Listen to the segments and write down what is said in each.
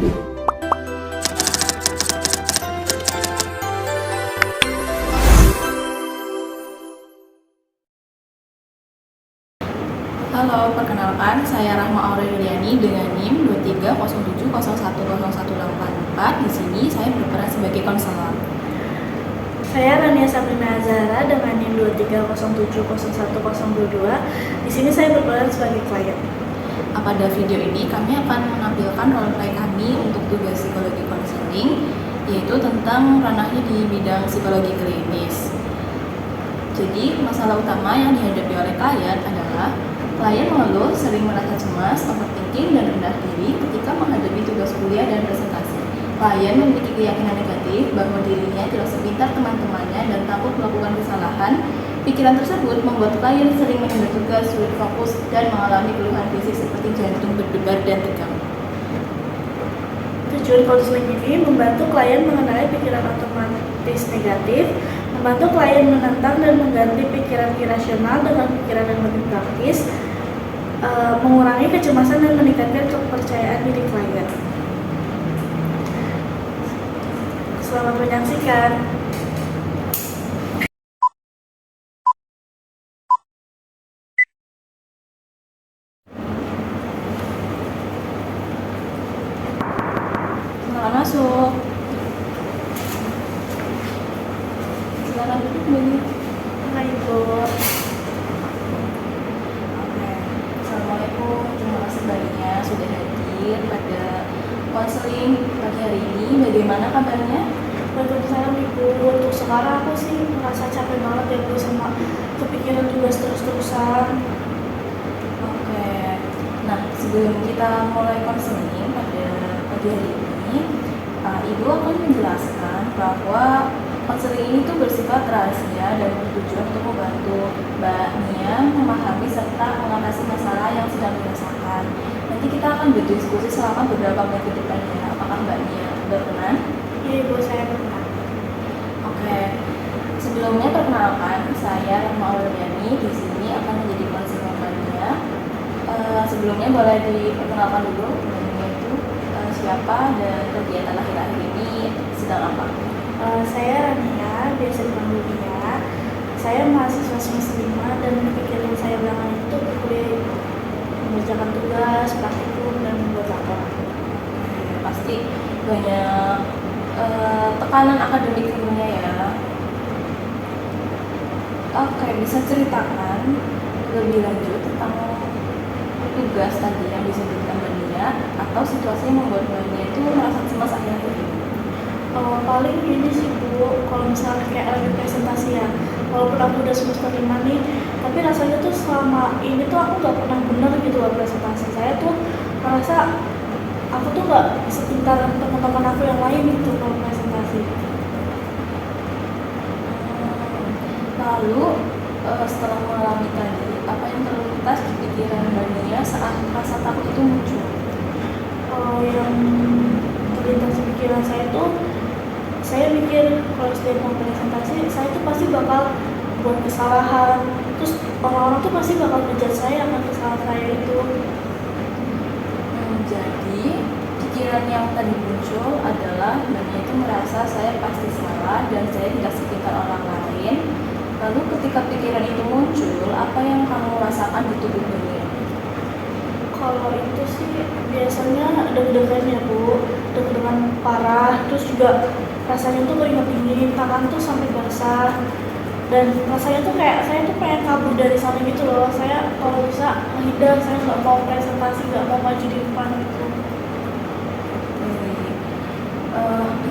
Halo, perkenalkan saya Rahma Aureliani dengan NIM 2307010184. Di sini saya berperan sebagai konselor. Saya Rania Sabrina Azhara dengan NIM 2307010122. Di sini saya berperan sebagai klien. Pada video ini kami akan menampilkan role play kami untuk tugas psikologi konseling, yaitu tentang ranahnya di bidang psikologi klinis. Jadi, masalah utama yang dihadapi oleh klien adalah klien mengeluh sering merasa cemas, overthinking, dan rendah diri ketika menghadapi tugas kuliah dan presentasi. Klien memiliki keyakinan negatif bahwa dirinya tidak sepintar teman-temannya dan takut melakukan kesalahan. Pikiran tersebut membuat klien sering menunda tugas, sulit fokus, dan mengalami keluhan fisik seperti jantung berdebar dan tegang. Tujuan konseling ini membantu klien mengenali pikiran otomatis negatif, membantu klien menentang dan mengganti pikiran irasional dengan pikiran yang lebih praktis, mengurangi kecemasan dan meningkatkan kepercayaan diri klien. Selamat menyaksikan. Silakan masuk. Silakan duduk dulu. Hai Ibu. Assalamualaikum. Terima kasih banyaknya sudah hadir pada konseling pagi hari ini. Bagaimana kabarnya? Waalaikumsalam Ibu. Untuk sekarang aku sih merasa capek banget ya Bu, sama kepikiran tugas terus-terusan. Oke. Nah, sebelum kita mulai konseling pada pagi hari ini, Ibu akan menjelaskan bahwa konseling ini tuh bersifat rahasia dan bertujuan untuk membantu Mbak Nia memahami serta mengatasi masalah yang sedang dirasakan. Nanti kita akan berdiskusi selama beberapa menit ke depannya. Apakah Mbak Nia berkenan? Iya Ibu, saya berkenan. Oke. Sebelumnya perkenalkan, saya Rahma Aureliani. Di sini akan menjadi konselor Mbak Nia. Sebelumnya boleh diperkenalkan dulu Mbak Nia itu siapa dan kegiatan akhir-akhir ini sedang apa? Saya Rania, biasa dipanggil Nia. Saya mahasiswa semester 5 dan pikiran saya belakangan itu berkuliah, mengerjakan tugas, praktikum, dan membuat laporan. Pasti banyak tekanan akademik tentunya ya. Oke, bisa ceritakan lebih lanjut tentang tugas tadi yang disebutkan Mbak Nia atau situasi yang membuat Mbak Nia itu merasa cemas akhir-akhir ini? Paling ini sih Bu, kalau misalnya kayak lagi presentasi ya, walaupun aku udah semester 5 nih, tapi rasanya tuh selama ini tuh aku gak pernah bener gitu loh presentasi. Saya tuh merasa aku tuh gak sepintar teman-teman aku yang lain gitu kalau presentasi. Lalu setelah mengalami tadi, apa yang terlintas di pikiran Mbak Nia saat rasa takut itu muncul? Yang terlintas di pikiran saya tuh, saya mikir kalau setiap mau presentasi, saya tuh pasti bakal buat kesalahan. Terus orang-orang tuh pasti bakal ngejudge saya akan kesalahan saya itu. Jadi pikiran yang tadi muncul adalah Mbak Nia itu merasa saya pasti salah dan saya tidak sepintar orang lain. Lalu ketika pikiran itu muncul, apa yang kamu rasakan di tubuh Mbak Nia? Kalau itu sih biasanya deg-degan ya Bu, deg-degan parah, terus juga rasanya tuh keringat dingin, tangan tuh sampai basah, dan rasanya tuh kayak saya tuh pengen kabur dari sana gitu loh. Saya kalau bisa menghindar, saya nggak mau presentasi, nggak mau maju di depan gitu.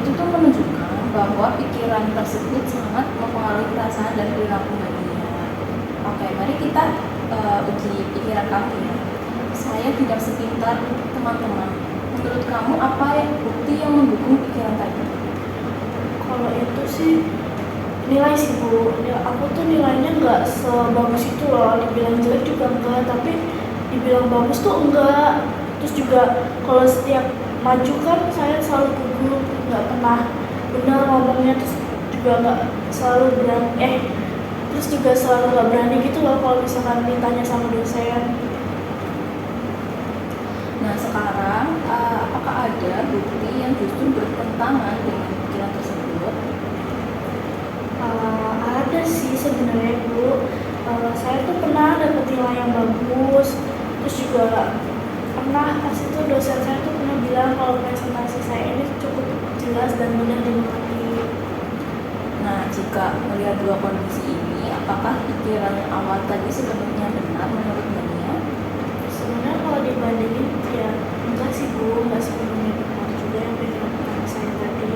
Itu tuh menunjukkan bahwa pikiran tersebut sangat mempengaruhi perasaan dan perilaku Mbak Nia. Oke, mari kita uji pikiran kamu ya. Saya tidak sepintar teman-teman. Menurut kamu apa bukti yang mendukung pikiran tadi? Kalau itu sih nilai sih Bu, aku tuh nilainya nggak sebagus itu loh. Dibilang jelek juga enggak, tapi dibilang bagus tuh enggak. Terus juga kalau setiap maju kan saya selalu gugup, nggak pernah benar ngomongnya, terus juga nggak selalu berani, terus juga selalu nggak berani gitu loh kalau misalkan ditanya sama dosen. Nah sekarang apakah ada bukti yang justru bertentangan dengan pikiran tersebut? Ada sih sebenarnya Bu. Saya tuh pernah dapet nilai yang bagus, terus juga pernah pas itu dosen saya tuh pernah bilang kalau presentasi saya ini cukup jelas dan mudah dimengerti. Nah, jika melihat dua kondisi ini, apakah pikiran awal tadi sebenarnya benar menurut Mbaknya? Sebenarnya kalau dibandingin ya enggak sih Bu, enggak sepenuhnya benar juga yang pikiran pertama saya tadi.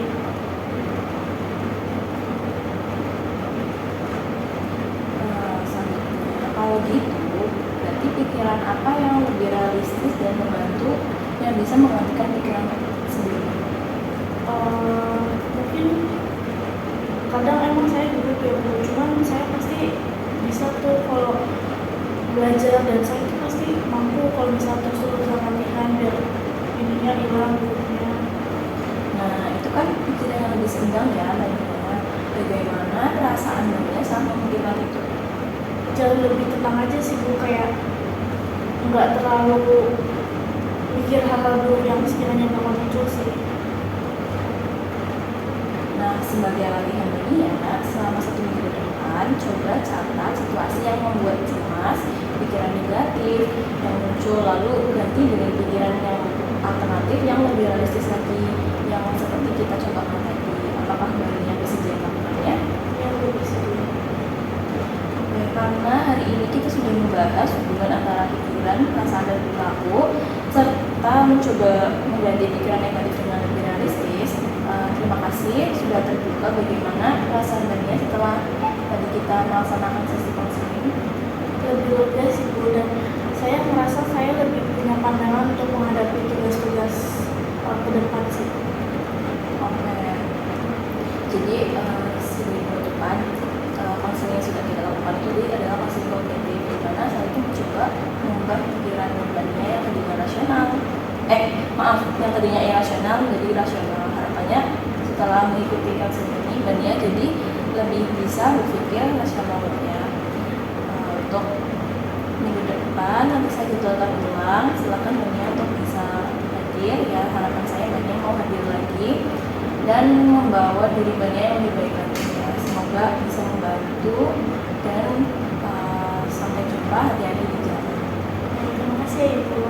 Selanjutnya, kalau gitu, berarti pikiran apa yang lebih realistis dan membantu yang bisa menggantikan pikiran sebelumnya? Mungkin kadang emang saya duduk ya Bu, cuman saya pasti bisa tuh kalau belajar dan saya tuh pasti mampu kalau misalnya terus-terusan latihan biar ininya hilang dulunya. Nah, itu kan pikiran yang lebih senggang ya, Mbaknya. Bagaimana perasaan Mbaknya saat memikirkan itu? Jauh lebih tenang aja sih Bu, kayak nggak terlalu mikir hal-hal buruk yang sekiranya bakal muncul sih. Nah, sebagai latihan Mbaknya, selama 1 minggu ke depan, coba catat situasi yang membuat cemas, pikiran negatif yang muncul, lalu ganti dengan pikiran yang alternatif yang lebih realistis lagi, yang seperti kita contohkan tadi. Apakah Mbaknya bersedia melakukannya? Yang lebih sedih. Oke, karena hari ini kita sudah membahas hubungan antara pikiran, perasaan, dan perilaku, serta mencoba mengganti pikiran negatif dengan lebih realistis. Terima kasih sudah terbuka bagaimana perasaan Mbaknya setelah tadi kita melaksanakan sesi konseling. Lebih lega sih Bu, dan saya merasa saya lebih punya pandangan untuk menghadapi tugas-tugas ke depan sih. Oke, jadi sebagai penutupan, konseling yang sudah kita lakukan itu adalah konseling kognitif, di mana saya itu mencoba mengubah pikiran Mbaknya yang tadinya rasional, yang tadinya irasional menjadi rasional. Harapannya setelah mengikuti konseling ini, Mbaknya jadi lebih bisa berpikir rasionalnya. Untuk minggu depan nanti saya jadwalkan ulang, silakan Mbaknya untuk bisa hadir ya. Harapan saya Mbaknya mau hadir lagi dan membawa diri Mbaknya yang lebih baik lagi ya. Semoga bisa membantu dan sampai jumpa, hati-hati di jalan. Terima kasih ya Ibu.